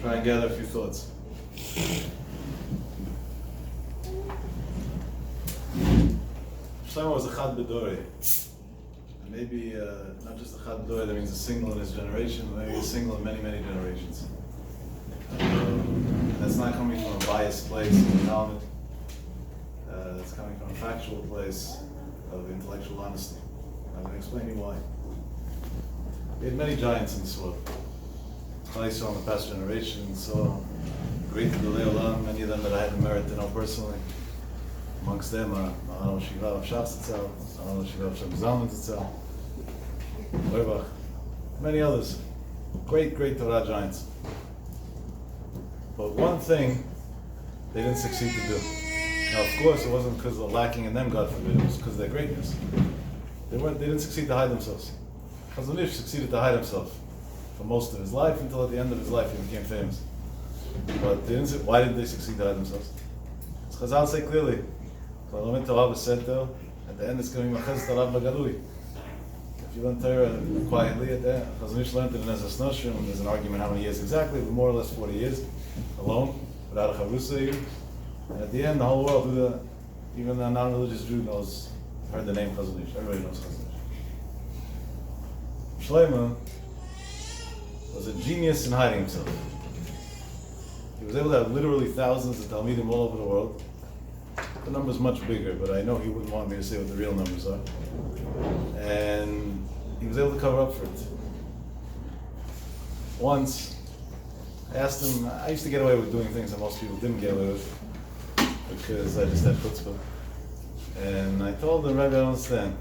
Try and gather a few thoughts. SHLOMO was a chad b'dorei. Maybe not just a chad b'dorei, that means a single in his generation, maybe a single in many, many generations. That's not coming from a biased place in the Talmud. It's coming from a factual place of intellectual honesty. I'm going to explain to you why. We had many giants in this world. I saw in the past generation, saw great Hiddenness Olam, many of them that I had the merit to know personally. Amongst them, SHLOMO of ZTZ, SHLOMO of ZALMAN, many others. Great Torah giants. But one thing they didn't succeed to do. Now, of course, it wasn't because of lacking in them, God forbid, it was because of their greatness. They didn't succeed to hide themselves. Chazon Ish succeeded to hide himself for most of his life until at the end of his life he became famous. But why didn't they succeed to hide themselves? As Chazal say clearly, at the end it's going to be Machaz Tarav Bagalui. If you learn Torah quietly at the end, Chazon Ish learned it in Ezras Noshim, and there's an argument how many years exactly, but more or less 40 years, alone, without a Chavrusa. And at the end, the whole world, even the non-religious Jew knows, heard the name Chazon Ish. Everybody knows Chazon Ish. SHLOMO was a genius in hiding himself. He was able to have literally thousands of Talmidim all over the world. The number's much bigger, but I know he wouldn't want me to say what the real numbers are. And he was able to cover up for it. Once, I asked him, I used to get away with doing things that most people didn't get away with, because I just had chutzpah. And I told him, Rabbi, I don't understand.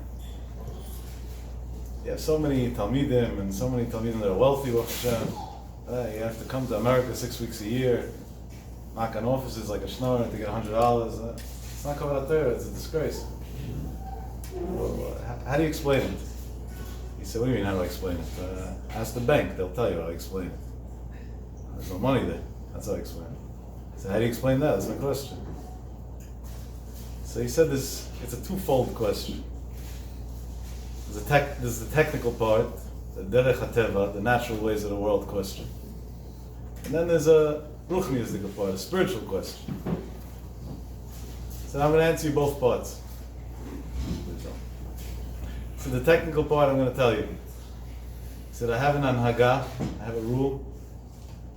You have so many Talmidim, and so many Talmidim that are wealthy, you have to come to America 6 weeks a year, knock on offices like a schnorr to get $100. It's not Kavod HaTorah, it's a disgrace. Well, how do you explain it? He said, what do you mean, how do I explain it? Ask the bank, they'll tell you how I explain it. There's no money there, that's how I explain it. I said, how do you explain that? That's my question. So he said this, it's a twofold question. There's the technical part, the derech hateva, the natural ways of the world question. And then there's a ruchniistic part, a spiritual question. So I'm going to answer you both parts. So the technical part I'm going to tell you. He said, I have an anhaga, I have a rule,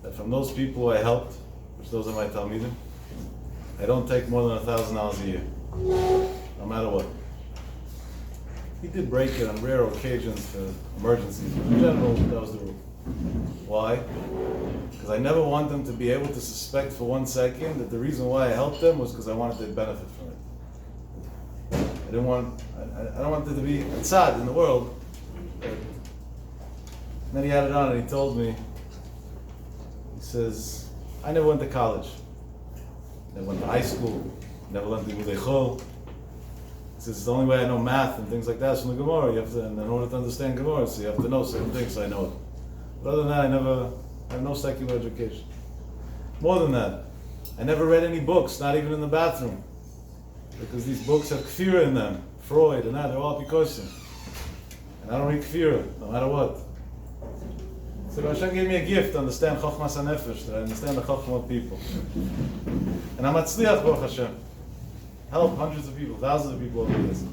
that from those people who I helped, which those are my Talmidim, I don't take more than $1,000 a year, no matter what. He did break it on rare occasions for emergencies, but in general, that was the rule. Why? Because I never want them to be able to suspect for 1 second that the reason why I helped them was because I wanted to benefit from it. I don't want there to be a tzad in the world. And then he added on and he told me, he says, I never went to college. Never went to high school. Never learned to do Chol. He says, the only way I know math and things like that is from the Gemara. You have to, and in order to understand Gemara, so you have to know certain things, so I know it. But other than that, I have no secular education. More than that, I never read any books, not even in the bathroom. Because these books have kfira in them. Freud and that, they're all apikosim. And I don't read kfira, no matter what. So Hashem gave me a gift to understand Chochmas HaNefesh, that I understand the Chochma of people. And I'm atzliach, Baruch Hashem. Help hundreds of people, thousands of people over this. Do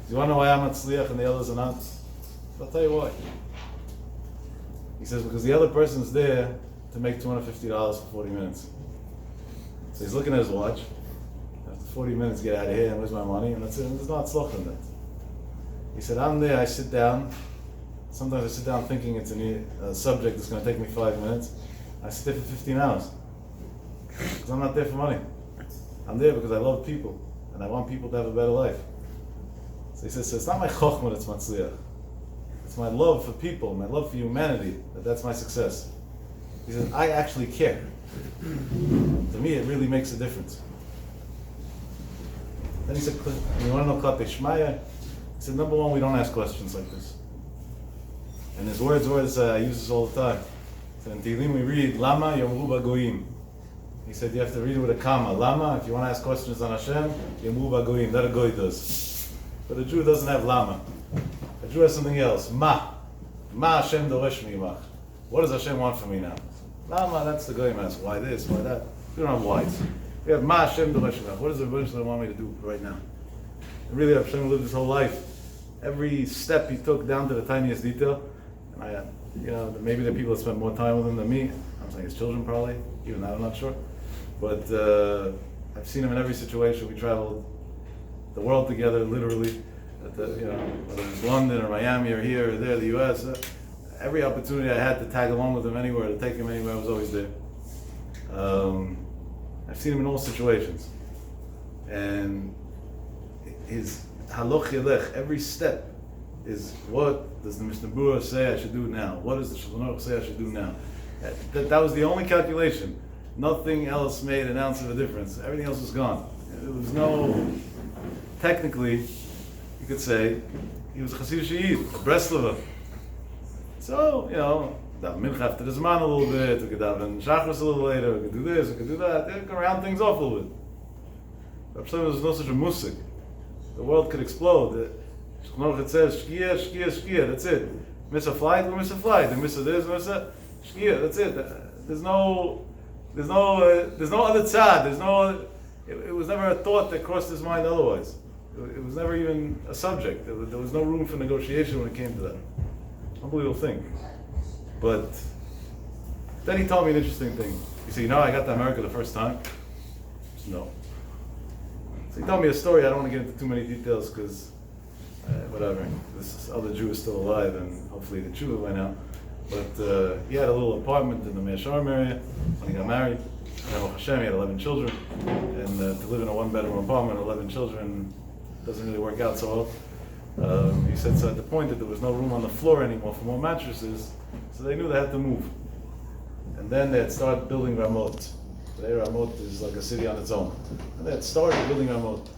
you want to know why I'm atzliach and the others are not? I'll tell you why. He says, because the other person's there to make $250 for 40 minutes. So he's looking at his watch. After 40 minutes, get out of here, and where's my money? And that's it. And there's no atzlach in that. He said, I'm there, I sit down. Sometimes I sit down thinking it's a subject that's going to take me 5 minutes. I sit there for 15 hours. Because I'm not there for money. I'm there because I love people. And I want people to have a better life. So he says, so it's not my chokhmah that's matzliach. It's my love for people, my love for humanity, that's my success. He says, I actually care. To me, it really makes a difference. Then he said, you want to know Klapei Shmaya? He said, number one, we don't ask questions like this. And his words, I use this all the time. So in Tehillim we read, Lama Yomru Bagoyim. He said you have to read it with a comma. Lama, if you want to ask questions on Hashem, Yomru Bagoyim. That a goy does. But a Jew doesn't have lama. A Jew has something else. Ma Hashem doresh mi'imach. What does Hashem want from me now? Lama, that's the goyim ask. Why this? Why that? We don't have whys. We have Ma Hashem doresh mi'imach. What does the Rebbeinu Shalom want me to do right now? And really, Hashem lived his whole life. Every step he took down to the tiniest detail. And I, maybe there are people that spend more time with him than me. I'm saying his children probably. Even that, I'm not sure. But I've seen him in every situation. We traveled the world together, literally. Whether it's London or Miami or here or there, the U.S. Every opportunity I had to tag along with him anywhere, to take him anywhere, I was always there. I've seen him in all situations. And his haloch yelech, every step, is what does the Mishnah Berurah say I should do now? What does the SHLOMO say I should do now? That was the only calculation. Nothing else made an ounce of a difference. Everything else was gone. There was no, technically, you could say, he was a Hasidic Yid, a Breslova. So, daven mincha after the ZALMAN a little bit, we could daven Shachris a little later, we could do this, we could do that, they could round things off a little bit. But there was no such a musik. The world could explode. It says, shkia, shkia, shkia, that's it. Miss a flight, we miss a flight. They miss a this, we miss a shkia, that's it. There's no other tzad. It was never a thought that crossed his mind otherwise. It was never even a subject. There was no room for negotiation when it came to that. Unbelievable thing. But then he told me an interesting thing. He said, I got to America the first time. I said, no. So he told me a story. I don't want to get into too many details because, whatever. This other Jew is still alive and hopefully the Jew went out. But he had a little apartment in the Mea Shearim area when he got married. And Hashem, he had 11 children. And to live in a one-bedroom apartment, 11 children, doesn't really work out so well. He said so at the point that there was no room on the floor anymore for more mattresses, so they knew they had to move. And then they had started building Ramot. Today Ramot is like a city on its own. And they had started building Ramot.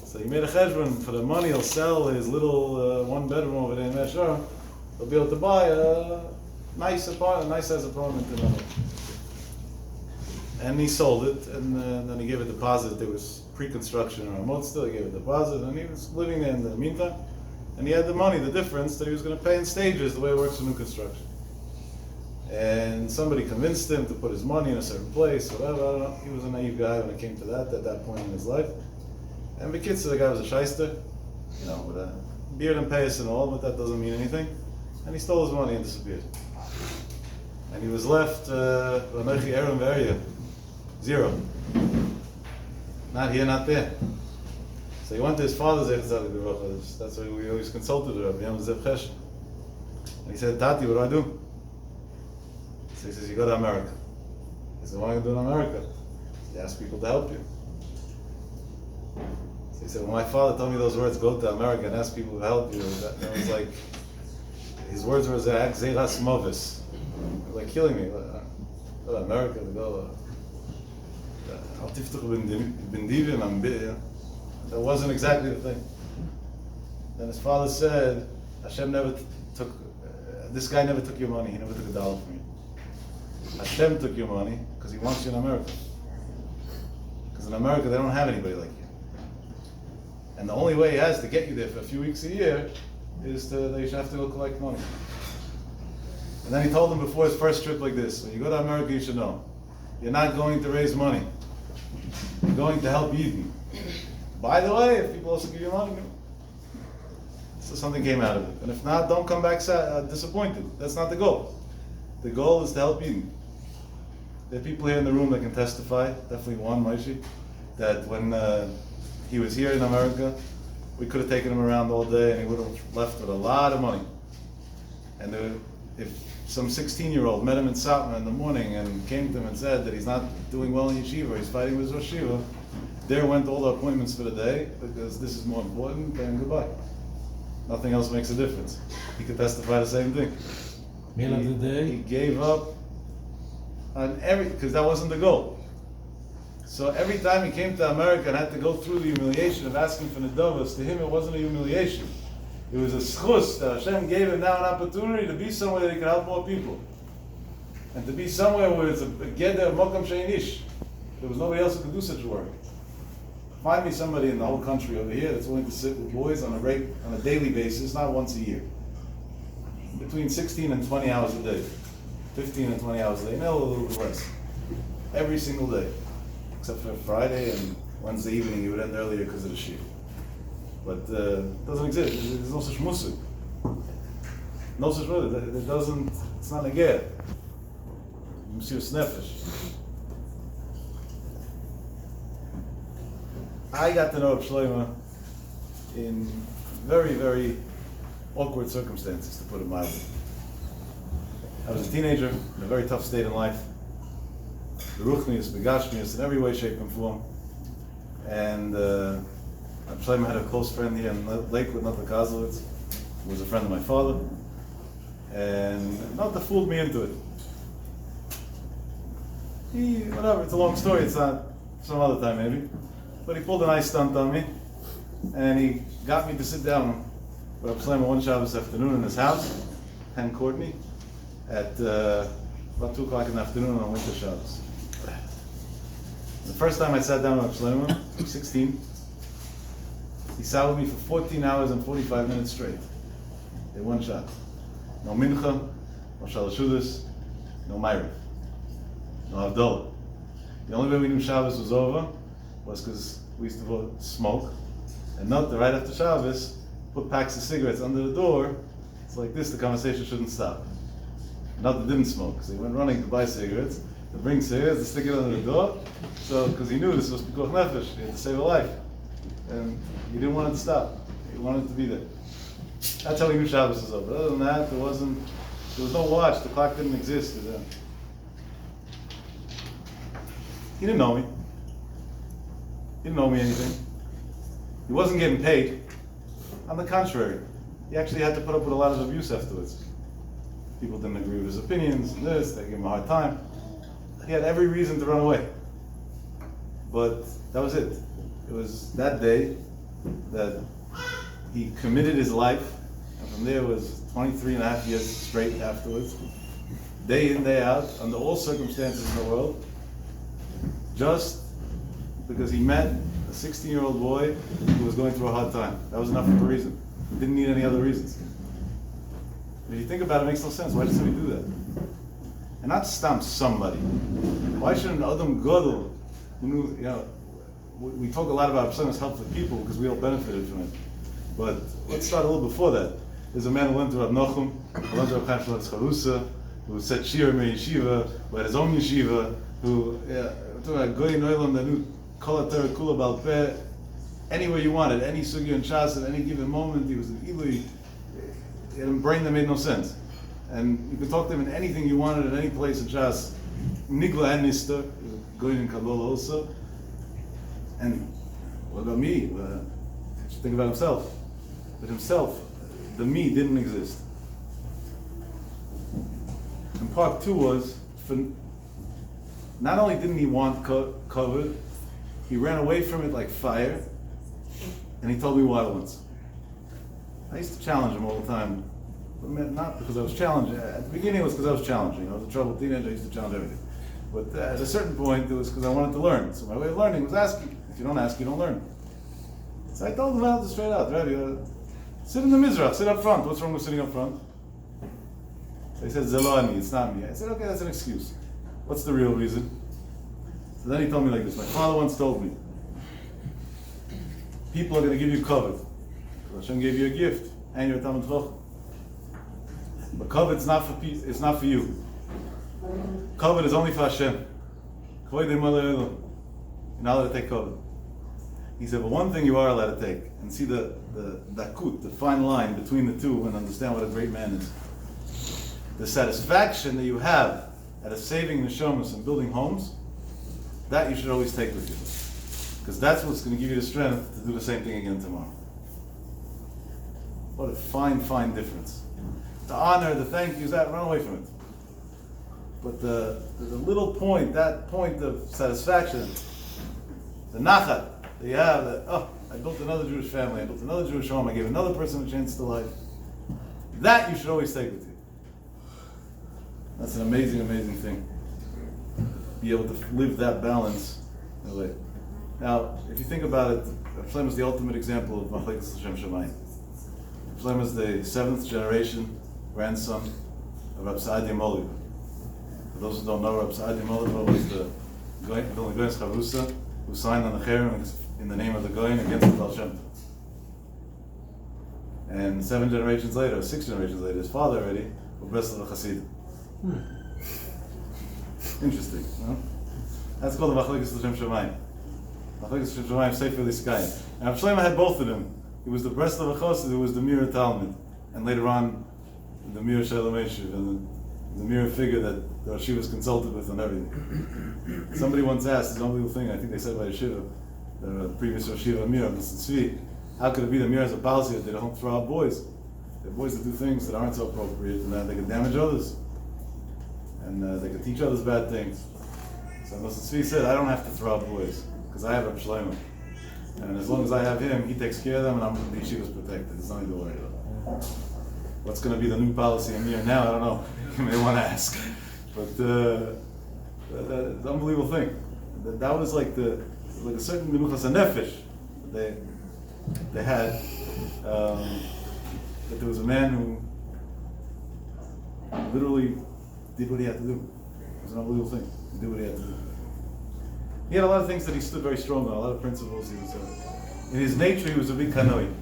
So he made a cheshbon, for the money he'll sell his little one-bedroom over there in Mea Shearim. They'll be able to buy a nice apartment, a nice-sized apartment in Ramot. And he sold it, and then he gave a deposit. There was pre-construction in Ramot still. He gave a deposit, and he was living there in the meantime. And he had the money, the difference, that he was going to pay in stages, the way it works for new construction. And somebody convinced him to put his money in a certain place, whatever. I don't know. He was a naive guy when it came to that at that point in his life. And the kid said the guy was a shyster, with a beard and payas and all, but that doesn't mean anything. And he stole his money and disappeared. And he was left, zero. Not here, not there. So he went to his father's ZTZ. That's why we always consulted Rav Yaakov Yagen. And he said, Tati, what do I do? So he says, you go to America. He said, what am I going to do in America? You ask people to help you. So he said, when my father told me those words, go to America and ask people to help you, that was like, his words were Zeiras Movis. It was like killing me. Go to America, go. That wasn't exactly the thing. Then his father said, Hashem never took, this guy never took your money, he never took $1 from you. Hashem took your money because he wants you in America. Because in America they don't have anybody like you. And the only way he has to get you there for a few weeks a year is that you should have to go collect money. And then he told him before his first trip like this, when you go to America you should know, you're not going to raise money. You're going to help Eden. By the way, if people also give you money, so something came out of it. And if not, don't come back disappointed. That's not the goal. The goal is to help Eden. There are people here in the room that can testify, definitely one, Maishi, that when he was here in America, we could have taken him around all day and he would have left with a lot of money. And if some 16-year-old met him in Satmar in the morning and came to him and said that he's not doing well in yeshiva, he's fighting with Rosh Yeshiva, there went all the appointments for the day because this is more important, and goodbye. Nothing else makes a difference. He could testify the same thing. Meal of the day? He gave up on because that wasn't the goal. So every time he came to America and had to go through the humiliation of asking for Nedavos, to him it wasn't a humiliation. It was a schus that Hashem gave him now an opportunity to be somewhere that he could help more people. And to be somewhere where it's a geder mokam sheinish. There was nobody else who could do such work. Find me somebody in the whole country over here that's willing to sit with boys on a daily basis, not once a year. Between 16 and 20 hours a day. 15 and 20 hours a day, no, a little bit less. Every single day. Except for Friday and Wednesday evening, you would end earlier because of the shiur. But it doesn't exist. There's no such musik. No such word. It doesn't, it's not a ger. Mesiras nefesh. I got to know Rav SHLOMO in very, very awkward circumstances, to put it mildly. I was a teenager in a very tough state in life. The ruchnius, the gashmius, in every way, shape, and form. And Rav SHLOMO had a close friend here in Lakewood, not the Kozlowitz, who was a friend of my father. And not to fool me into it. Whatever, it's a long story, it's not some other time maybe. But he pulled a nice stunt on me, and he got me to sit down with Rav SHLOMO one Shabbos afternoon in his house, 10 Courtney, at about 2 o'clock in the afternoon on winter Shabbos. The first time I sat down with Rav SHLOMO, I was 16, he sat with me for 14 hours and 45 minutes straight, in one shot. No mincha, no shalashudis, no ma'ariv, no havdalah. The only way we knew Shabbos was over was because we used to smoke, and not right after Shabbos, put packs of cigarettes under the door. It's like this, the conversation shouldn't stop. Not that didn't smoke, so he went running to buy cigarettes, to bring cigarettes, to stick it under the door. So, because he knew this was pikuach nefesh, he had to save a life. And he didn't want it to stop. He wanted it to be there. That's how he knew Shabbos was over. Other than that, there was no watch, the clock didn't exist. He didn't know me. He didn't know me anything. He wasn't getting paid. On the contrary, he actually had to put up with a lot of abuse afterwards. People didn't agree with his opinions and this, they gave him a hard time. He had every reason to run away. But that was it. It was that day that he committed his life, and from there was 23 and a half years straight afterwards, day in, day out, under all circumstances in the world, just because he met a 16-year-old boy who was going through a hard time. That was enough of a reason. He didn't need any other reasons. If you think about it, it makes no sense. Why does somebody do that? And not stamp somebody. Why shouldn't Adam Gadol, who knew, we talk a lot about Rav help for people because we all benefited from it. But let's start a little before that. There's a man who went to Rav Nachum, who went to Rav Chaim Charusa, who said shiur in yeshiva, who had his own yeshiva, who talking about Goy Noilam, that knew Kol HaTorah Kula Bal Peh, anywhere you wanted, any sugya and shas at any given moment. He was an Ilui. He had a brain that made no sense. And you could talk to him in anything you wanted at any place in shas. Nigla and Nista, he was a Goy in Kabbalah also. And what about me? He should think about himself. But himself, the me didn't exist. And part two was, not only didn't he want cover, he ran away from it like fire, and he told me why once. I used to challenge him all the time, but not because I was challenging. At the beginning it was because I was challenging. I was a troubled teenager, I used to challenge everything. But at a certain point it was because I wanted to learn. So my way of learning was asking. If you don't ask, you don't learn. So I told him out straight out, Rabbi, sit in the Mizrach, sit up front. What's wrong with sitting up front? So he said, Zelani, it's not me. I said, okay, that's an excuse. What's the real reason? So then he told me like this. My father once told me, people are going to give you covet. Hashem gave you a gift, and you're a Talmid Chacham. But covet is not for it's not for you. Covet is only for Hashem. You're not allowed to take covet. He said, but one thing you are allowed to take, and see the dakut, the fine line between the two, and understand what a great man is. The satisfaction that you have out of saving neshamas and building homes, that you should always take with you. Because that's what's going to give you the strength to do the same thing again tomorrow. What a fine, fine difference. The honor, the thank yous, that, run away from it. But the little point, that point of satisfaction, the nachat that you have, that, oh, I built another Jewish family, I built another Jewish home, I gave another person a chance to life, that you should always take with you. That's an amazing, amazing thing. Be able to live that balance in a way. Now, if you think about it, Shlomo is the ultimate example of Machlekes L'Shem Shamayim. Shlomo is the 7th generation grandson of Rav Saadia Moliva. For those who don't know, Rav Saadia Moliva was the Goyen Chavrusa who signed on the Cherem in the name of the Goyen against the Baal Shem Tov. And 7 generations later, 6 generations later, his father already was Breslov Chasidim. Interesting, no? That's called the Machlekes L'Shem Shamayim. Machlekes L'Shem Shamayim Sefer L'Skayim. And Rav Shlomo had both of them. He was the Breslov Chassid, who was the Mirror Talmud, and later on the Mirror SHLOMO, and the mirror figure that the Rashi was consulted with on everything. Somebody once asked this unbelievable thing, I think they said by Yeshiva, the previous Yeshiva Amir, Mr. Tzvi, how could it be that Mir has a policy that they don't throw out boys? They're boys that do things that aren't so appropriate and that they can damage others. And they can teach others bad things. So Mr. Tzvi said, I don't have to throw out boys, because I have Rav Shlomo. And as long as I have him, he takes care of them and the yeshiva's protected. There's nothing to worry about. What's going to be the new policy in Mir now? I don't know. You may want to ask. But the unbelievable thing. That was like a certain menuchas hanefesh that they had. That there was a man who literally did what he had to do. It was an unbelievable thing. He did what he had to do. He had a lot of things that he stood very strong on, a lot of principles. He was in his nature, he was a big kanoi.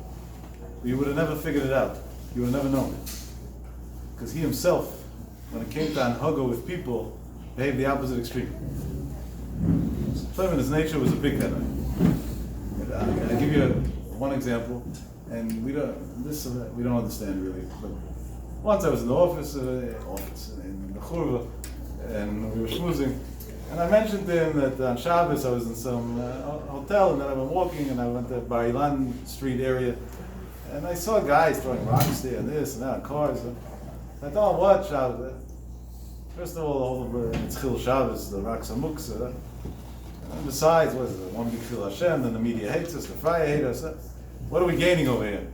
You would have never figured it out. You would have never known it. Because he himself, when it came to anhaga with people, behaved the opposite extreme. So in his nature was a big kanoi. I'll give you one example, and we don't understand really. But once I was in the office in the churva, and we were schmoozing, and I mentioned to him that on Shabbos I was in some hotel, and then I went walking, and I went to Bar Ilan Street area, and I saw guys throwing rocks there, and this and that, cars. And I thought, what Shabbos? First of all, the whole it's Chil Shabbos, the rocks are muksa. And besides, what is it? One big Chil Hashem, then the media hates us, the fire hates us. What are we gaining over here?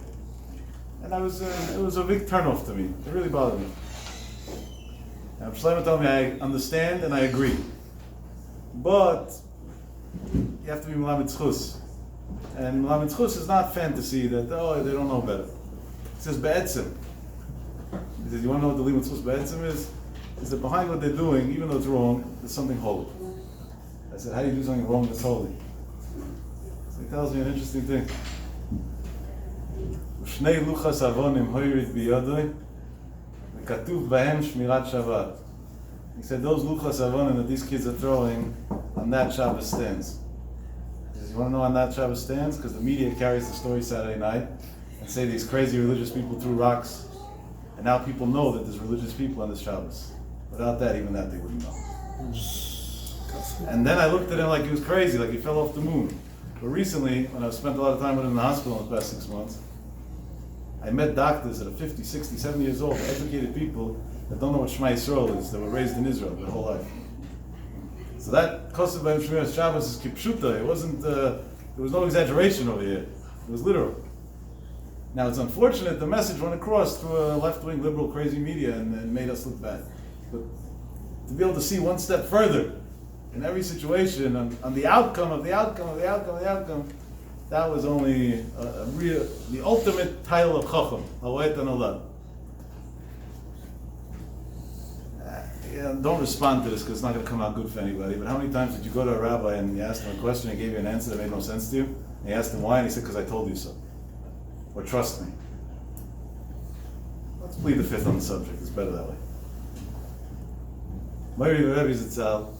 And it was a big turnoff to me. It really bothered me. And Shlomo told me, I understand and I agree. But you have to be Melamed Zchus. And Melamed Zchus is not fantasy that, they don't know better. He says, Be'etzim. He says, you want to know what the Limud Zchus Be'etzim is? Is that behind what they're doing, even though it's wrong, there's something holy. I said, how do you do something wrong that's holy? So he tells me an interesting thing. Shnei luchas avonim hoirit biyadoi, v'katuv bahem shmirat Shabbat. He said, those luchas avonim that these kids are throwing on that Shabbos stands. He says, you want to know on that Shabbos stands? Because the media carries the story Saturday night and say these crazy religious people threw rocks, and now people know that there's religious people on this Shabbos. Without that, even that they wouldn't know. And then I looked at him like he was crazy, like he fell off the moon. But recently, when I've spent a lot of time with him in the hospital in the past 6 months, I met doctors that are 50, 60, 70 years old, educated people that don't know what Shema Yisrael is, that were raised in Israel their whole life. So that Kosev B'Hem Shmiras Shabbos is kipshuta. It wasn't, there was no exaggeration over here. It was literal. Now it's unfortunate the message went across through a left-wing liberal crazy media and made us look bad. But to be able to see one step further in every situation on the outcome of the outcome, that was only the ultimate title of Chacham, Hawait and Allah. Don't respond to this because it's not going to come out good for anybody, but how many times did you go to a rabbi and you asked him a question and he gave you an answer that made no sense to you? And you asked him why and he said, because I told you so. Or trust me. Let's plead the fifth on the subject, it's better that way. Mary Rebbe Zitzal,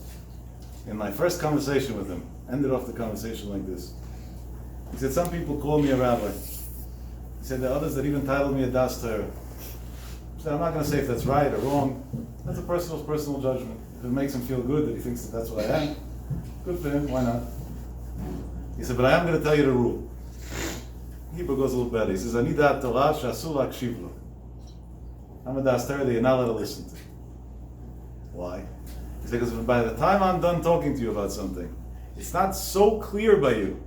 in my first conversation with him, ended off the conversation like this. He said, some people call me a rabbi. He said, there are others that even titled me a Das Torah. He said, I'm not going to say if that's right or wrong. That's a personal judgment. If it makes him feel good that he thinks that that's what I am, good for him, why not? He said, but I am going to tell you the rule. Hebrew goes a little better. He says, Ani da'at Torah she'asur lakshiv lo. I'm a Das Torah that you're not allowed to listen to. Why? He said, because by the time I'm done talking to you about something, it's not so clear by you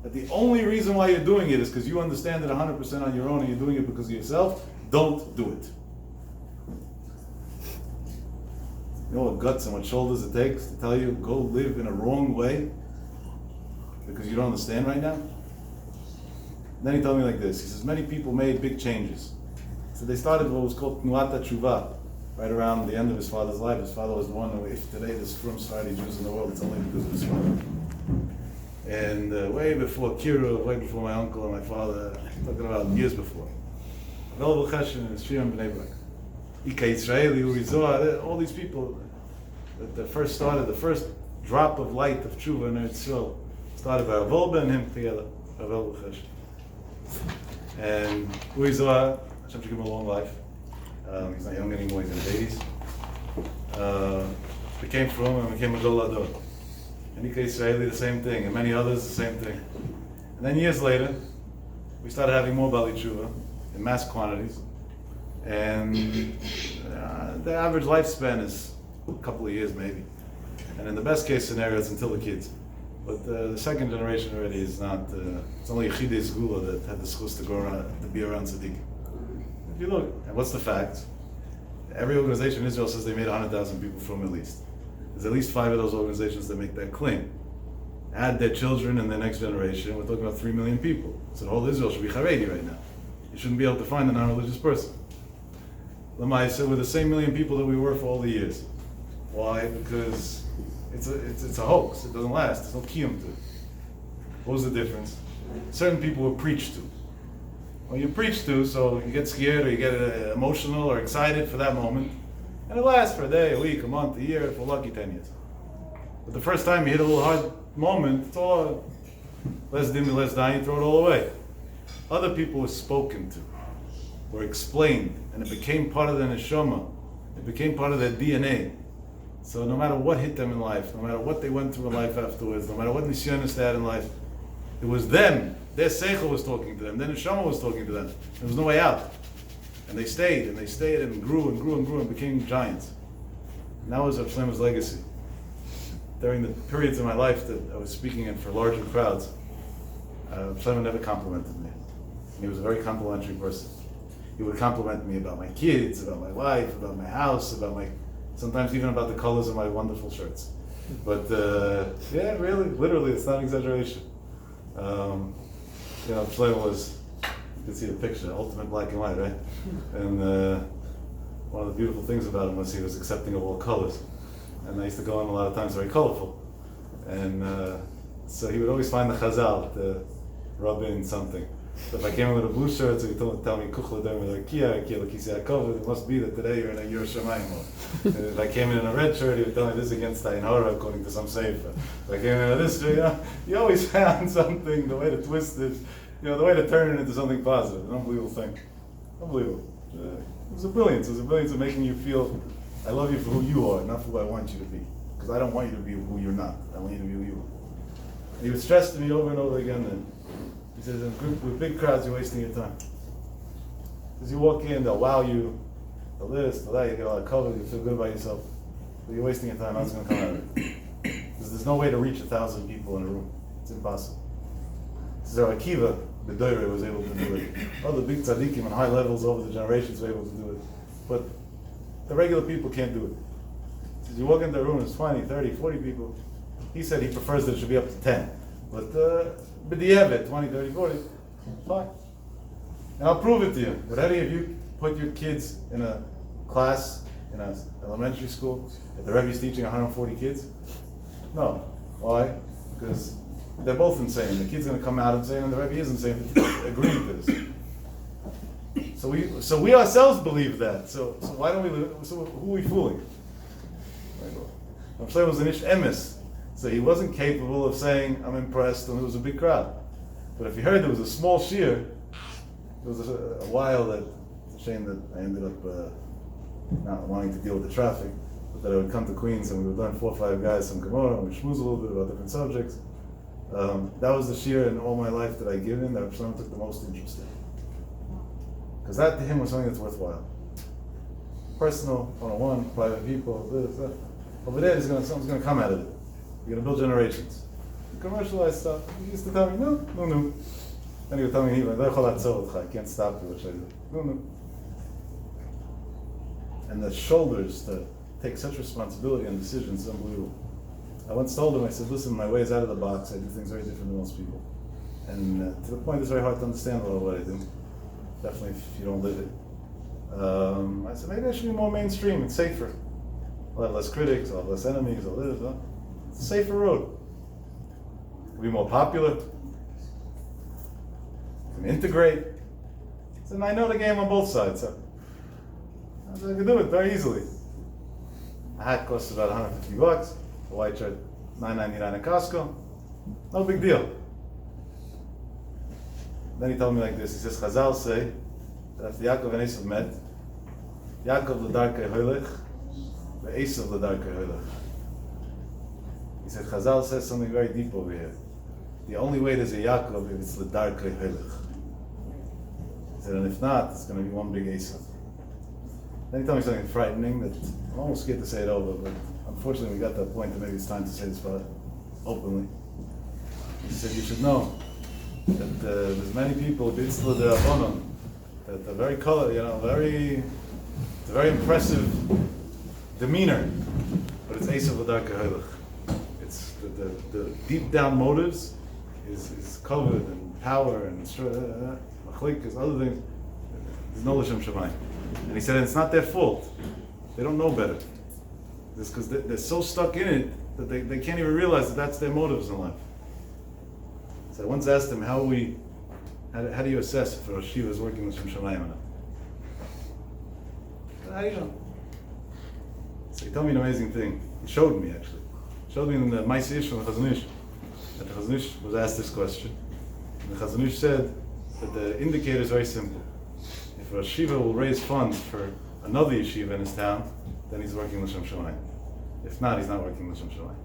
that the only reason why you're doing it is because you understand it 100% on your own and you're doing it because of yourself, don't do it. You know what guts and what shoulders it takes to tell you, go live in a wrong way? because you don't understand right now? Then he told me like this. He says, many people made big changes. So they started what was called Tnuat Tshuva, right around the end of his father's life. His father was the one who, if today there's from society Jews in the world, it's only because of his father. And way before Kiruv, way before my uncle and my father, talking about years before. Velvel CHESHIN and Shiram B'nai Brak. Ika Yisraeli, Uri Zohar, all these people that first started, the first drop of light of Tshuva in Eretz Yisrael started by Rav Wolbe and him together, Velvel CHESHIN. And Uri Zohar, Hashem should give him a long life. He's not young anymore, he's in his 80s. Became from and became a Gadol Ador. And Ika Yisraeli, the same thing, and many others, the same thing. And then years later, we started having more Bali Tshuva in mass quantities. And the average lifespan is a couple of years maybe. And in the best case scenario, it's until the kids. But the second generation already is not, it's only Days Hilula that had the schus to go around, to be around Tzaddik. If you look, and what's the fact? Every organization in Israel says they made 100,000 people from at least. There's at least 5 of those organizations that make that claim. Add their children and their next generation, we're talking about 3 million people. So the whole Israel should be Haredi right now. You shouldn't be able to find a non-religious person. Lamai said we're the same million people that we were for all the years. Why? Because it's a hoax. It doesn't last. There's no kiyum to it. What was the difference? Certain people were preached to. Well, you preach to, so you get scared or you get emotional or excited for that moment. And it lasts for a day, a week, a month, a year, if we're lucky, 10 years. But the first time you hit a little hard moment, it's all less dim, less dying, you throw it all away. Other people were spoken to, were explained, and it became part of their neshama. It became part of their DNA. So no matter what hit them in life, no matter what they went through in life afterwards, no matter what nisyonos they had in life, it was them. Their seichel was talking to them. Their neshama was talking to them. There was no way out. And they stayed and grew and grew and grew and became giants. And that was Rav Shlomo's legacy. During the periods of my life that I was speaking in for larger crowds, Rav Shlomo never complimented me. And he was a very complimentary person. He would compliment me about my kids, about my wife, about my house, sometimes even about the colors of my wonderful shirts. But yeah, really, literally, it's not an exaggeration. Shlomo was, you can see the picture, ultimate black and white, right? And one of the beautiful things about him was he was accepting of all colors. And I used to go in a lot of times very colorful. And so he would always find the chazal to rub in something. So if I came in with a blue shirt, so he told me, Kuchla Derma Kia, it must be that today you're in a Yerushalayim mode. And if I came in a red shirt, he would tell me this is against Ayin Hara, according to some sefer. If I came in with this shirt, you always found something, the way to twist it, the way to turn it into something positive. An unbelievable thing. Unbelievable. It was a brilliance. It was a brilliance of making you feel, I love you for who you are, not for who I want you to be. Because I don't want you to be who you're not. I want you to be who you are. And he would stress to me over and over again that he says, in a group with big crowds, you're wasting your time. Because you walk in, they'll wow you, they'll this, they'll that, you get a lot of cover, you feel good about yourself. But you're wasting your time, how's it going to come out of it? Because there's no way to reach 1,000 people in a room. It's impossible. So Akiva, the Doire, was able to do it. Other big tzaddikim on high levels over the generations were able to do it. But the regular people can't do it. So you walk into a room, there's 20, 30, 40 people. He said he prefers that it should be up to 10. But b'di'evet, 20, 30, 40, fine. And I'll prove it to you. Would any of you put your kids in a class in an elementary school if the Rebbe is teaching 140 kids? No. Why? Because they're both insane. The kid's going to come out insane, and the Rebbe is insane, agreeing to this. So we ourselves believe that. So why don't we? So who are we fooling? Rav Shlomo was an ish emes, so he wasn't capable of saying, "I'm impressed," and it was a big crowd. But if you heard there was a small shiur, there was a while that it's a shame that I ended up not wanting to deal with the traffic, but that I would come to Queens and we would learn 4 or 5 guys some Gemara and we schmooze a little bit about different subjects. That was the shiur in all my life that I given that Rav Shlomo took the most interest in. Because that to him was something that's worthwhile. Personal, one-on-one, private people, this, that. Over there, something's going to come out of it. You're going to build generations. Commercialized stuff. He used to tell me, no. Then he would tell me, I can't stop you, which I do. No. And the shoulders to take such responsibility and decisions is unbelievable. I once told him, I said, listen, my way is out of the box. I do things very different than most people. And to the point it's very hard to understand a lot of what I do. Definitely if you don't live it. I said, maybe I should be more mainstream. It's safer. I'll have less critics, I'll have less enemies, I'll live. It's a safer road. It'll be more popular. Can integrate. So I know the game on both sides. So I can do it very easily. A hat costs about $150. A white shirt, $9.99 at Costco. No big deal. Then he told me like this. He says, Chazal say that after Yaakov and Esav met, Yaakov l'darkei hoylech, ve'Esav l'darkei hoylech. He said, Chazal says something very deep over here. The only way there's a Yaakov is it's l'darkei hoylech. He said, and if not, it's going to be one big Esav. Then he told me something frightening that I'm almost scared to say it over, but unfortunately we got to that point that maybe it's time to say this openly. He said, you should know that there's many people that are very it's a very impressive demeanor, but it's Esav l'darkei hoylech. It's the deep down motives is covered in power and machlikas, other things. There's no l'shem shamayim. And he said, and it's not their fault. They don't know better. It's because they're so stuck in it that they can't even realize that that's their motives in life. So I once asked him, how do you assess if a yeshiva is working with Shem Shamayim or not? How do you know? So he told me an amazing thing. He showed me actually. He showed me in the Ma'aseh from the Chazon Ish. That the Chazon Ish was asked this question. And the Chazon Ish said that the indicator is very simple. If a yeshiva will raise funds for another yeshiva in his town, then he's working with Shem Shamayim. If not, he's not working with Shem Shamayim.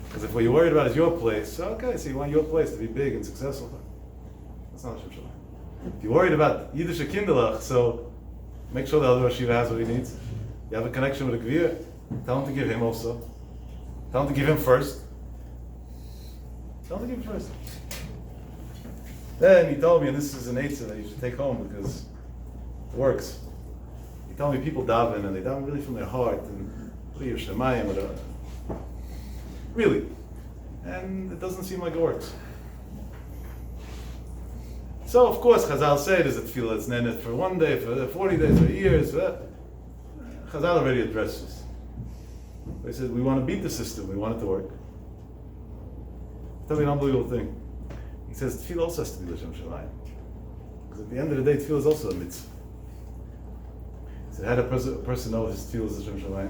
Because if what you're worried about is your place, okay, so you want your place to be big and successful, that's not Shem Shamayim. If you're worried about Yiddish Kinderlach, so make sure the other yeshiva has what he needs. You have a connection with a Gvir, tell him to give him also. Tell him to give him first. Tell him to give him first. Then he told me, and this is an eitzah that you should take home because it works. He told me people daven and they daven really from their heart and Yerushalayim, whatever. Really. And it doesn't seem like it works. So of course Chazal say there's a tefillah that's nenet for one day, for 40 days, for years. Chazal already addressed this. They said we want to beat the system, we want it to work. Tell me an unbelievable thing. He says tefillah also has to be l'shem shamayim. Because at the end of the day, tefillah is also a mitzvah. He said, how does a person know his tefillah is l'shem shamayim?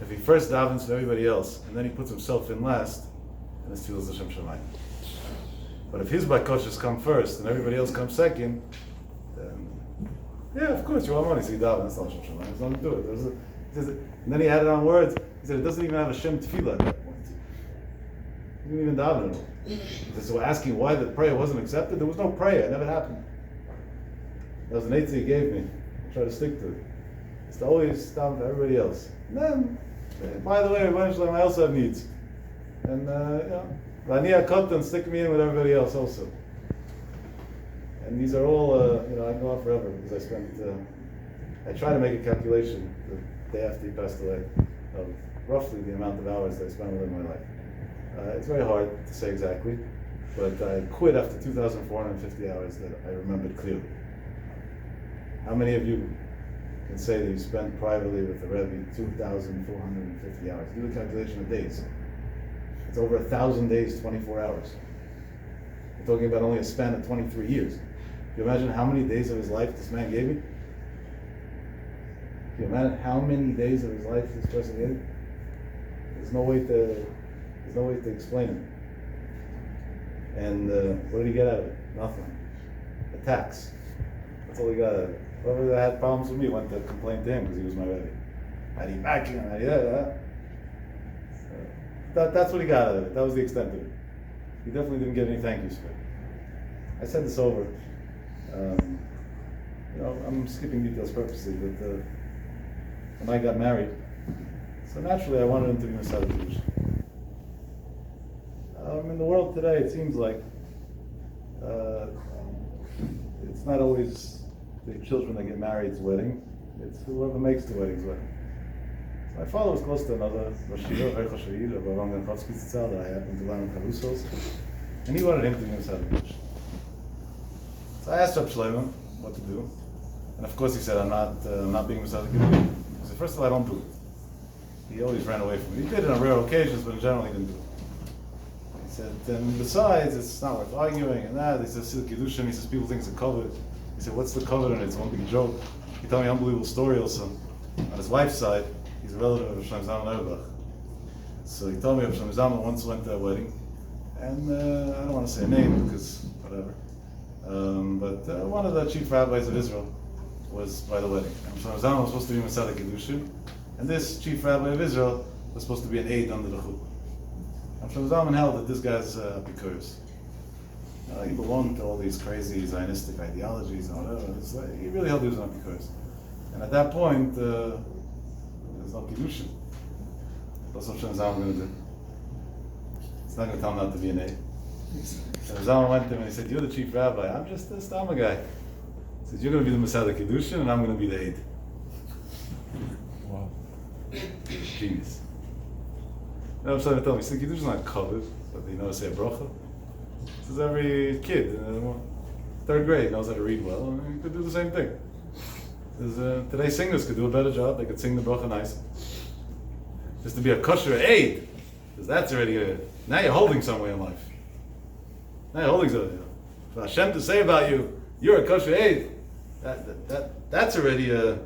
If he first davens for everybody else, and then he puts himself in last, then his tefillah is l'shem shamayim. But if his bakoshes come first, and everybody else comes second, then, yeah, of course, you want money, so you daven, that's not l'shem shamayim, it's not to do it. And then he added on words, he said, it doesn't even have a shem tefillah at that point. He didn't even daven at all. So we're asking why the prayer wasn't accepted. There was no prayer. It never happened. That was an eitzah he gave me. I try to stick to it. It's to always daven for everybody else. And then, by the way, eventually I also have needs. And, Vaniya Kotan, stick me in with everybody else also. And these are all, I can go on forever because I try to make a calculation the day after he passed away of roughly the amount of hours that I spent with him in my life. It's very hard to say exactly, but I quit after 2,450 hours that I remembered clearly. How many of you can say that you spent privately with the Rebbe 2,450 hours? Do the calculation of days. It's over 1,000 days, 24 hours. We're talking about only a span of 23 years. Can you imagine how many days of his life this man gave me? Can you imagine how many days of his life this person gave me? There's no way to explain it. And what did he get out of it? Nothing. A tax. That's all he got out of it. Whoever that had problems with me went to complain to him because he was my Rebbe. How do you back him? That's what he got out of it. That was the extent of it. He definitely didn't get any thank yous for it. I said this over. I'm skipping details purposely, but when I got married, so naturally I wanted him to be Masada Jewish. In the world today, it seems like it's not always the children that get married's wedding, it's whoever makes the wedding's wedding. My father was close to another Rosh Yeshiva, very Rosh Yeshiva, Rav Yaakov Yagen that I happened to learn in Carusos, and he wanted him to be Masada Kiddush. So I asked Rav SHLOMO what to do, and of course he said, I'm not being Masada Kiddush. He said, first of all, I don't do it. He always ran away from me. He did it on rare occasions, but in general he didn't do it. He said, and besides, it's not worth arguing, and that. He says, Kiddushin, he says, people think it's a covet. He said, what's the covet? And it's one big joke. He told me an unbelievable story also. On his wife's side, he's a relative of Rav ZALMAN. So he told me Rav ZALMAN once went to a wedding, and I don't want to say a name because whatever, but one of the chief rabbis of Israel was by the wedding. And Rav ZALMAN was supposed to be Masada Kiddushin, and this chief rabbi of Israel was supposed to be an aide under the chuppah. And Rav ZALMAN held that this guy's because he belonged to all these crazy Zionistic ideologies and whatever. He really held he was not because. And at that point, there's no Kiddushin. What's Rav ZALMAN going to do? He's not going to tell him not to be an aide. So Rav ZALMAN went to him and he said, you're the chief rabbi, I'm just a Stama guy. He said, you're going to be the Masada Kiddushin and I'm going to be the aide. Wow. Genius. Now I'm trying to tell me, Kiddushin is not covered, but you know to say a bracha. This is every kid in third grade knows how to read well, and you could do the same thing. Today singers could do a better job, they could sing the bracha nice. Just to be a kosher aid, because that's already now you're holding somewhere in life. Now you're holding something. For Hashem to say about you, you're a kosher aid, that's already a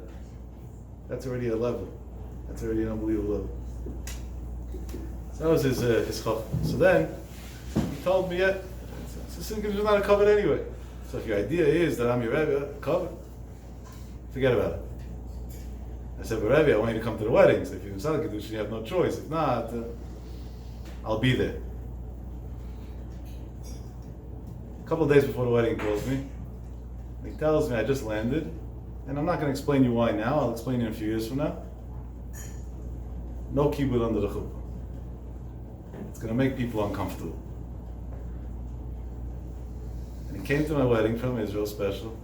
level. That's already an unbelievable level. So that was his chacham. So then he told me, yeah, this is not a covet anyway. So if your idea is that I'm your Rebbe, covet, forget about it. I said, but Rebbe, I want you to come to the wedding. So if you're Masada Kiddushin, you have no choice. If not, I'll be there. A couple of days before the wedding, he calls me. He tells me I just landed, and I'm not going to explain you why now. I'll explain you in a few years from now. No kibbutz under the chuppah. It's going to make people uncomfortable. And he came to my wedding from Israel special,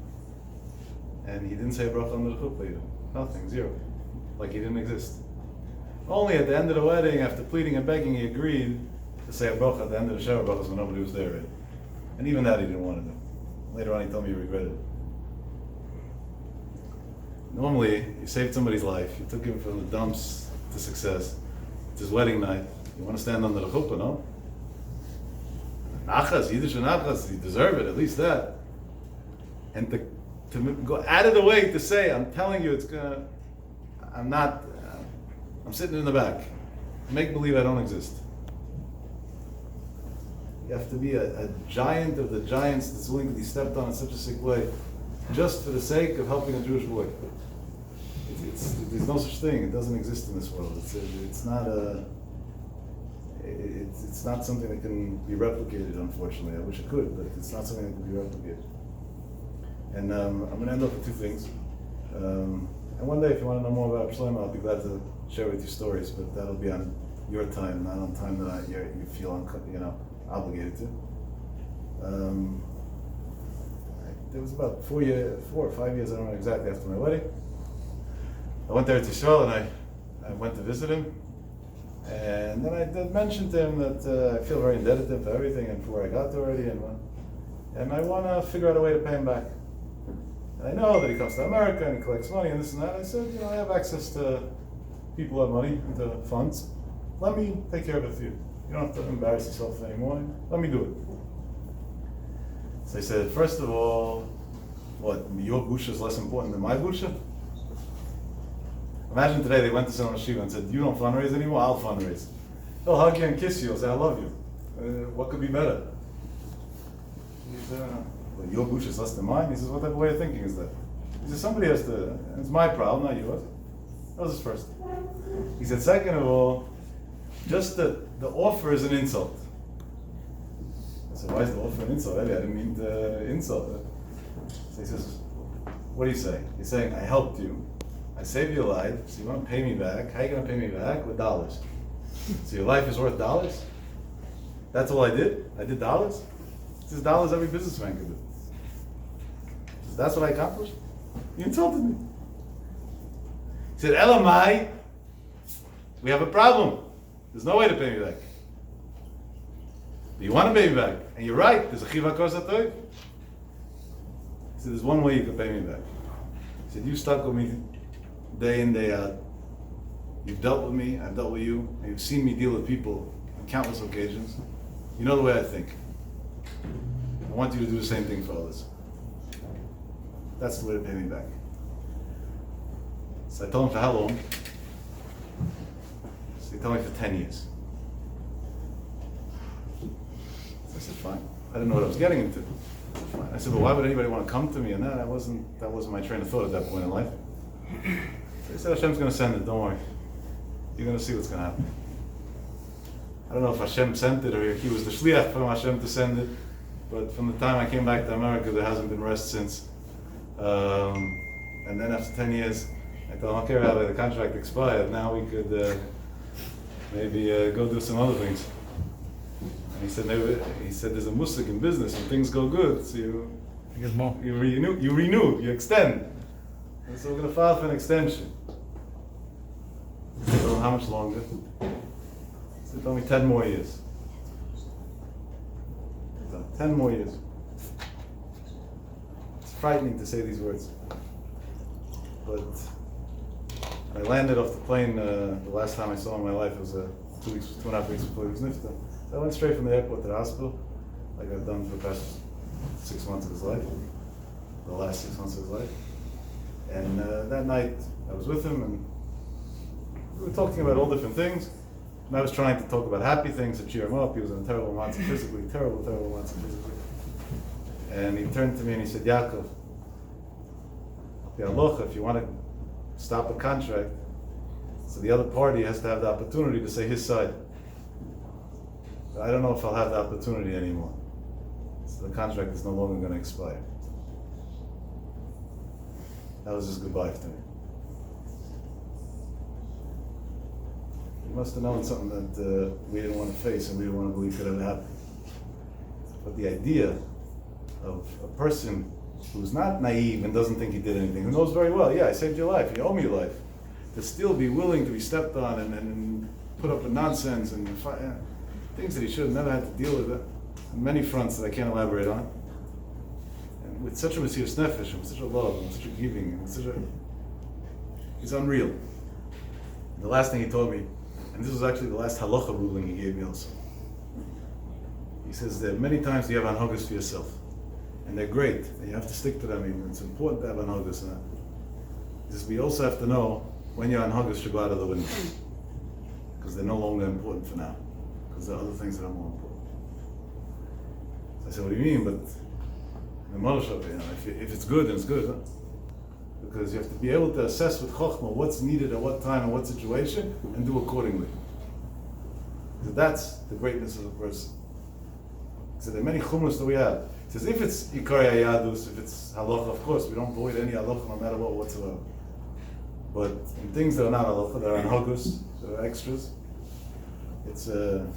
and he didn't say a bracha under the chuppah either. Nothing, zero. Like he didn't exist. Only at the end of the wedding, after pleading and begging, he agreed to say a bracha at the end of the Sheva brachas when nobody was there already. And even that he didn't want to do. Later on he told me he regretted it. Normally, you saved somebody's life, you took him from the dumps to success. It's his wedding night. You want to stand under the chuppah, no? Nachas, Yiddish and Nachas, you deserve it, at least that. And to go out of the way to say, I'm telling you, I'm sitting in the back. Make believe I don't exist. You have to be a giant of the giants that's willing to be stepped on in such a sick way, just for the sake of helping a Jewish boy. There's no such thing. It doesn't exist in this world. It's not something that can be replicated, unfortunately. I wish it could, but it's not something that can be replicated. And I'm going to end up with two things. And one day, if you want to know more about SHLOMO, I'll be glad to share with you stories, but that'll be on your time, not on time that you feel obligated to. There was about 4 or 5 years, I don't know exactly, after my wedding. I went there to Israel and I went to visit him. And then I did mention to him that I feel very indebted to him for everything and for where I got to already. And I want to figure out a way to pay him back. And I know that he comes to America and he collects money and this and that. I said, I have access to people who have money, into funds. Let me take care of it for you. You don't have to embarrass yourself anymore. Let me do it. So I said, first of all, what, your busha is less important than my busha? Imagine today they went to San Shiva and said, you don't fundraise anymore, I'll fundraise. They'll hug you and kiss you and say, I love you. What could be better? He said, well, your busha is less than mine. He says, what type of way of thinking is that? He said, somebody has to, it's my problem, not yours. That was his first. He said, second of all, just the offer is an insult. I said, why is the offer an insult? I didn't mean to insult it. So he says, what do you say? He's saying, I helped you. I saved your life, so you want to pay me back. How are you going to pay me back? With dollars. So your life is worth dollars? That's all I did? I did dollars? This is dollars every businessman could do. So that's what I accomplished? You insulted me. He said, Elamai, we have a problem. There's no way to pay me back. But you want to pay me back. And you're right, there's a chiva kosatoy. He said, there's one way you can pay me back. He said, you stuck with me day in, day out. You've dealt with me, I've dealt with you, and you've seen me deal with people on countless occasions. You know the way I think. I want you to do the same thing for others. That's the way to pay me back. So I told him for how long? So he told me for 10 years. So I said, fine. I didn't know what I was getting into. I said, fine. I said, but why would anybody want to come to me? And that wasn't my train of thought at that point in life. So he said, Hashem's going to send it, don't worry. You're going to see what's going to happen. I don't know if Hashem sent it or he was the shliach from Hashem to send it, but from the time I came back to America, there hasn't been rest since. And then after 10 years, I told him, okay, Rabbi, the contract expired. Now we could maybe go do some other things. And he said, there's a musik in business. When things go good, so you renew, you extend. And so we're going to file for an extension. So how much longer? So he told me 10 more years. 10 more years. It's frightening to say these words. But I landed off the plane, the last time I saw him in my life, it was 2.5 weeks before he was nifta. So I went straight from the airport to the hospital, like I've done for the past 6 months of his life, the last 6 months of his life. And that night I was with him and we were talking about all different things. And I was trying to talk about happy things to cheer him up. He was in a terrible mindset physically, terrible mindset physically. And he turned to me and he said, Yaakov, if you want to stop a contract, so the other party has to have the opportunity to say his side. But I don't know if I'll have the opportunity anymore. So the contract is no longer going to expire. That was his goodbye to me. He must have known something that we didn't want to face and we didn't want to believe could ever happen. But the idea of a person who's not naive and doesn't think he did anything, who knows very well, yeah, I saved your life, you owe me your life, to still be willing to be stepped on and put up with nonsense and things that he should have never had to deal with on many fronts that I can't elaborate on. And with such a Mesiras Nefesh, and with such a love, and such a giving, and it's unreal. The last thing he told me, and this was actually the last halacha ruling he gave me also. He says that many times you have anhagas for yourself, and they're great, and you have to stick to them. Even it's important to have anhagas. He says we also have to know when your anhagas should go out of the window, because they're no longer important for now, because there are other things that are more important. So I said, what do you mean? But the Moshe, if it's good, then it's good. Huh? Because you have to be able to assess with chokhmah what's needed at what time and what situation, and do accordingly. So that's the greatness of a person. So there are many chumras that we have. He says if it's ikari hayadus, if it's halacha, of course we don't avoid any halacha no matter what whatsoever. But in things that are not halacha, that are anhagus, that are extras. It's and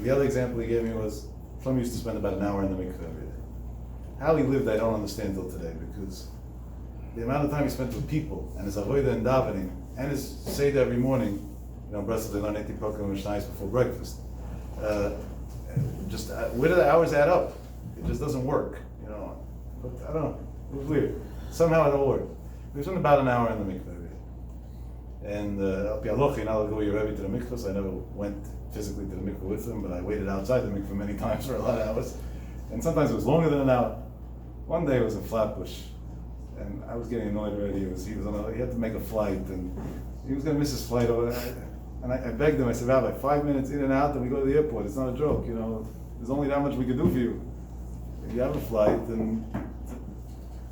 the other example he gave me was Shlomo used to spend about an hour in the mikveh every day. How he lived, I don't understand till today, because the amount of time he spent with people, and his avodah and davening, and his seder every morning, Brussels they learn 80 program mishnayos before breakfast. Where do the hours add up? It just doesn't work, But I don't know. It was weird. Somehow it all worked. We spent about an hour in the mikveh every day. And I'll be alochi, now I'll go your Rebbe to the mikveh, so I never went physically to the mikveh with him, but I waited outside the mikveh many times for a lot of hours. And sometimes it was longer than an hour. One day it was in Flatbush. And I was getting annoyed already. He had to make a flight, and he was going to miss his flight. And I begged him. I said, Rabbi, 5 minutes in and out, and we go to the airport. It's not a joke, There's only that much we could do for you. If you have a flight, and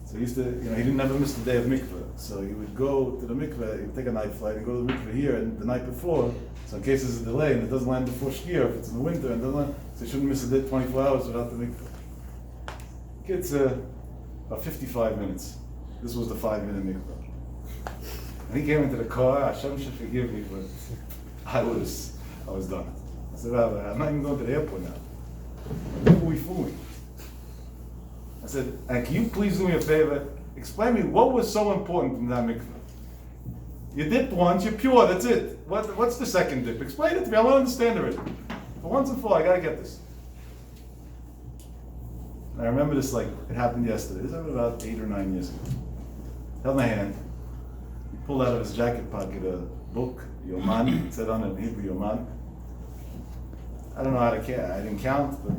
so he used to, he didn't ever miss the day of mikveh. So he would go to the mikveh. He would take a night flight and go to the mikveh here, and the night before. So in case there's a delay and it doesn't land before Shkia, if it's in the winter and doesn't land, so he shouldn't miss a day 24 hours without the mikveh. It's about 55 minutes. This was the 5-minute mikvah. And he came into the car. Hashem should forgive me, but I was done. I said, Rabbi, I'm not even going to the airport now. Who are we fooling? I said, and can you please do me a favor? Explain me what was so important in that mikvah. You dipped once, you're pure, that's it. What's the second dip? Explain it to me, I want to understand it. For once and for all, I gotta get this. And I remember this like it happened yesterday. This happened about 8 or 9 years ago. Held my hand, he pulled out of his jacket pocket a book, Yoman, it said on it in Hebrew, Yoman. I don't know how to count, I didn't count, but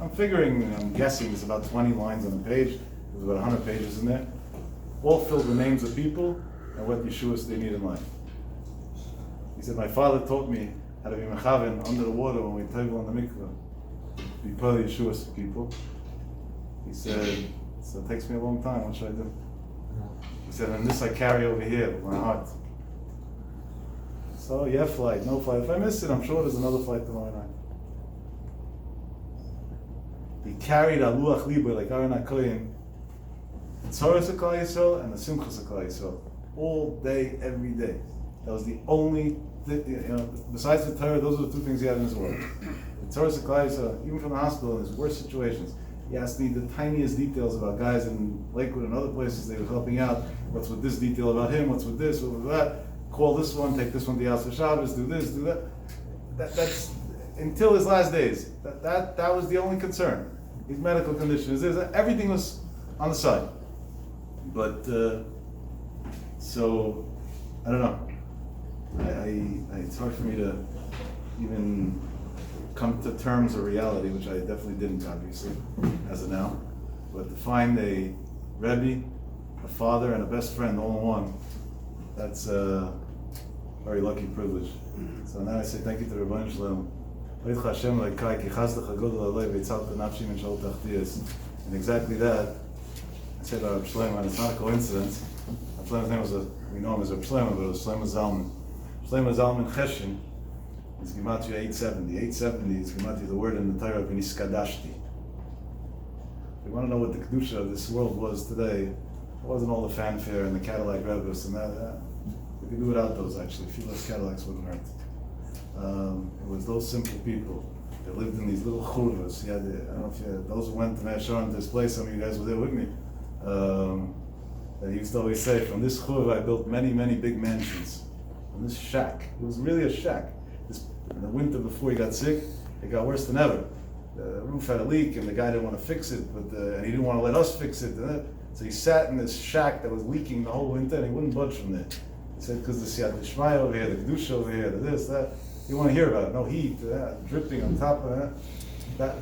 I'm guessing it's about 20 lines on a page. There's about 100 pages in there. All filled with names of people and what Yeshuas they need in life. He said, my father taught me how to be mechaven under the water when we tevel in the mikveh. Be part of Yeshuas people. He said, so it takes me a long time, what should I do? He said, and this I carry over here with my heart. So yeah, flight, no flight. If I miss it, I'm sure there's another flight tomorrow night. He carried a luach liber like Aaron HaKohen, the Tzoros of Klal Yisrael and the Simchas of Klal Yisrael, all day, every day. That was the only, besides the Torah, those were the two things he had in his world. The Tzoros of Klal Yisrael, even from the hospital in his worst situations, he asked me the tiniest details about guys in Lakewood and other places they were helping out. What's with this detail about him? What's with this? What with that? Call this one, take this one to the house for Shabbos, do this, do that. That's until his last days. That was the only concern. His medical condition is this. Everything was on the side. But so I don't know. It's hard for me to even come to terms of reality, which I definitely didn't, obviously, as of now. But to find a Rebbe, a father, and a best friend all in one, that's a very lucky privilege. So now I say thank you to Rabbi Shalom. And exactly that, I said Rav Shlomo, and it's not a coincidence. Rav Shlomo's name was, we know him as Rav Shlomo, but it was Shlomo ZALMAN. Shlomo ZALMAN CHESHIN is Gematria 870. 870 is Gematria, the word in the Torah, V'niskadashti. If you want to know what the Kedusha of this world was today, it wasn't all the fanfare and the Cadillac Rebbe's and that. We could do without those, actually. A few less Cadillacs wouldn't hurt. It was those simple people that lived in these little churvas. I don't know if those who went to Me'asharon to this place, some of you guys were there with me. That he used to always say, from this churva I built many, many big mansions. From this shack. It was really a shack. In the winter before he got sick, it got worse than ever. The roof had a leak and the guy didn't want to fix it, and he didn't want to let us fix it. So he sat in this shack that was leaking the whole winter and he wouldn't budge from there. He said, because the Siyat D'Shmaya over here, the Kedusha over here, the this, that. You want to hear about it. No heat, dripping on top of that.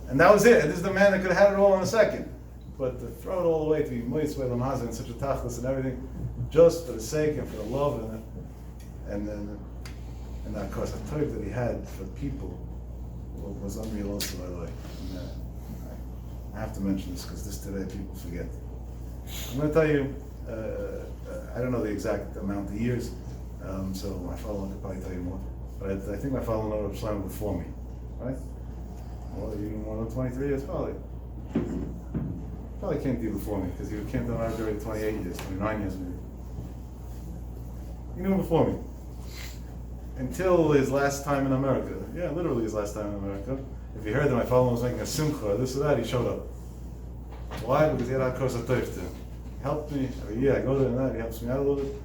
And that was it. This is the man that could have had it all in a second. But to throw it all away, to be moist with Lamazah and such a tachlis and everything, just for the sake and for the love and of course, the Torah that he had for people was unreal also, by the way. And, I have to mention this because this today people forget. I'm going to tell you, I don't know the exact amount of years, so my father-in-law could probably tell you more. But I think my father-in-law was Shlomo before me, right? Well, even more than 23 years, probably. Probably came to you before me, because he came to America already 28 years, 29 years maybe. He knew him before me. Until his last time in America. Yeah, literally his last time in America. If he heard that my father-in-law was making a simcha, this or that, he showed up. Why? Because he had a course of Torah. He helped me. Every year I go there and that, he helps me out a little bit.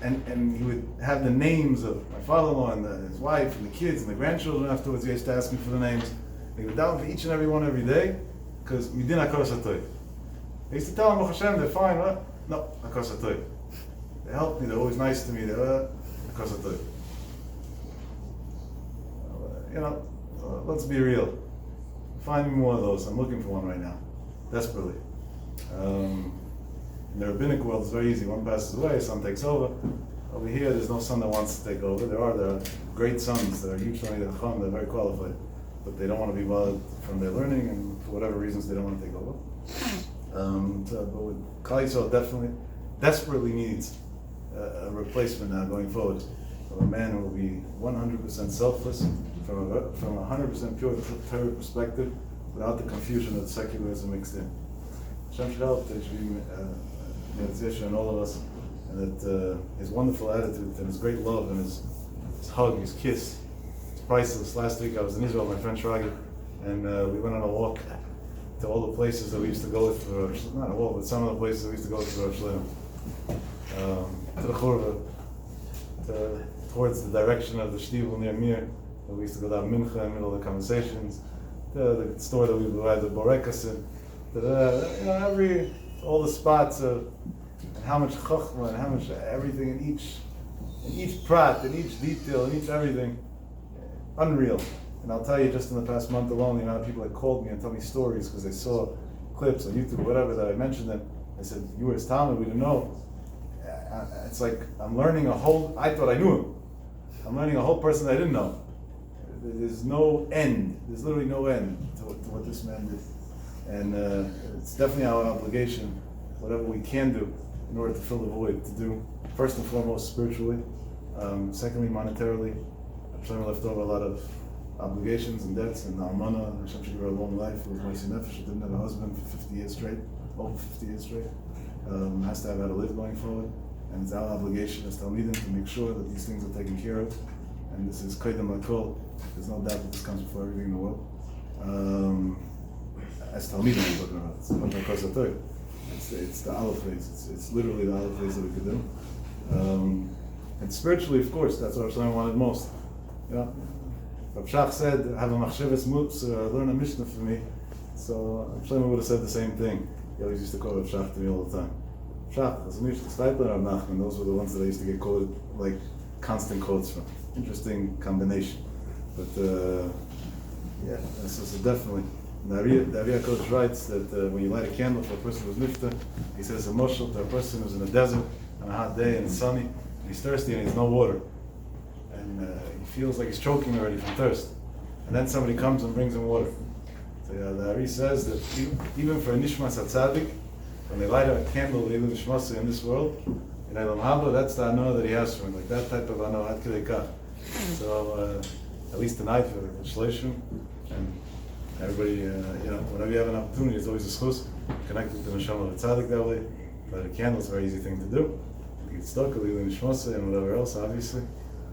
And he would have the names of my father-in-law and his wife and the kids and the grandchildren afterwards. He used to ask me for the names. He would down for each and every one every day, because we didn't have HaKos HaTorah. I used to tell them, Hashem, they're fine, right? No, HaKos HaTorah. They helped me, they're always nice to me, they're HaKos HaTorah. Let's be real. Find me more of those. I'm looking for one right now, desperately. In the rabbinic world, it's very easy. One passes away, son takes over. Over here, there's no son that wants to take over. There are great sons that are usually they're very qualified, but they don't want to be bothered from their learning, and for whatever reasons, they don't want to take over. But with Klal Yisrael definitely, desperately needs a replacement now going forward of a man who will be 100% selfless from a 100% pure Torah perspective, without the confusion of secularism mixed in. Hashem should help. There should be meditation in all of us, and that his wonderful attitude and his great love and his hug, his kiss, it's priceless. Last week I was in Israel with my friend Shragi, and we went on a walk to all the places that we used to go with, not a walk, but some of the places we used to go to Rav Shlomo. to the churva, towards the direction of the shtivel near Mir. We used to go down mincha in the middle of the conversations. The store that we provide the borekas in. All the spots of and how much chachma and how much everything in each prat, in each detail, in each everything. Unreal. And I'll tell you, just in the past month alone, the amount of people that called me and told me stories because they saw clips on YouTube or whatever that I mentioned them. I said, you were his Talmud, we didn't know. It's like I'm learning I thought I knew him. I'm learning a whole person I didn't know. There's no end. There's literally no end to what this man did. And it's definitely our obligation, whatever we can do in order to fill the void, to do first and foremost spiritually, secondly monetarily. Shlomo left over a lot of obligations and debts, and Almana, Hashem should give her a long life with Moisei Nefesh. She didn't have a husband for 50 years straight, over 50 years straight. Has to have how to live going forward. And it's our obligation as Talmidim to make sure that these things are taken care of. And this is Koydem Lakol. There's no doubt that this comes before everything in the world. As Talmidim we're talking about. It's not like Kosatoy. It's the Aleph phase. It's literally the Aleph phase that we could do. And spiritually, of course, that's what Shlomo wanted most. Yeah. Rav Shach said, have a machshavas mutz, learn a Mishnah for me. So Shlomo would have said the same thing. He always used to call Rav Shach to me all the time. Shach, that's a Mishnah, Steipler, and Rav Nachman. Those were the ones that I used to get quoted, like constant quotes from. Interesting combination. But yeah, so definitely. Rav Yaakov writes that when you light a candle for a person who's nifta, he says a moshel to a person who's in a desert on a hot day and it's sunny, and he's thirsty and he has no water. And he feels like he's choking already from thirst. And then somebody comes and brings him water. So the Ari says that even for a nishmas hatzadik, when they light a candle, leilu nishmasa in this world, in Elam Haba, that's the anoah that he has for him, like that type of anoah, ad kidei kach. So at least tonight for Shloshim, and everybody, whenever you have an opportunity, it's always a schus, connected to the neshama of tzaddik that way. Light a candle is a very easy thing to do. You get stuck, leilu nishmasa, and whatever else, obviously.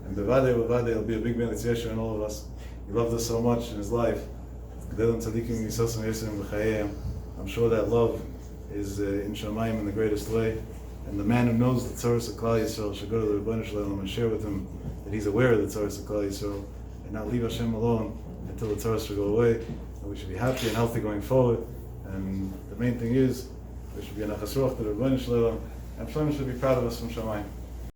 And Bevadei, it'll be a big Melech Yeshua in all of us. He loved us so much in his life. I'm sure that love is in Shamayim in the greatest way. And the man who knows the Tzoros of Klal Yisrael should go to the Rebbeinu Shalom and share with him that he's aware of the Tzoros of Klal Yisrael and not leave Hashem alone until the Tzoros should go away. And we should be happy and healthy going forward. And the main thing is, we should be an achas ruach to the Rebbeinu Shalom, and Shlomo should be proud of us from Shamayim.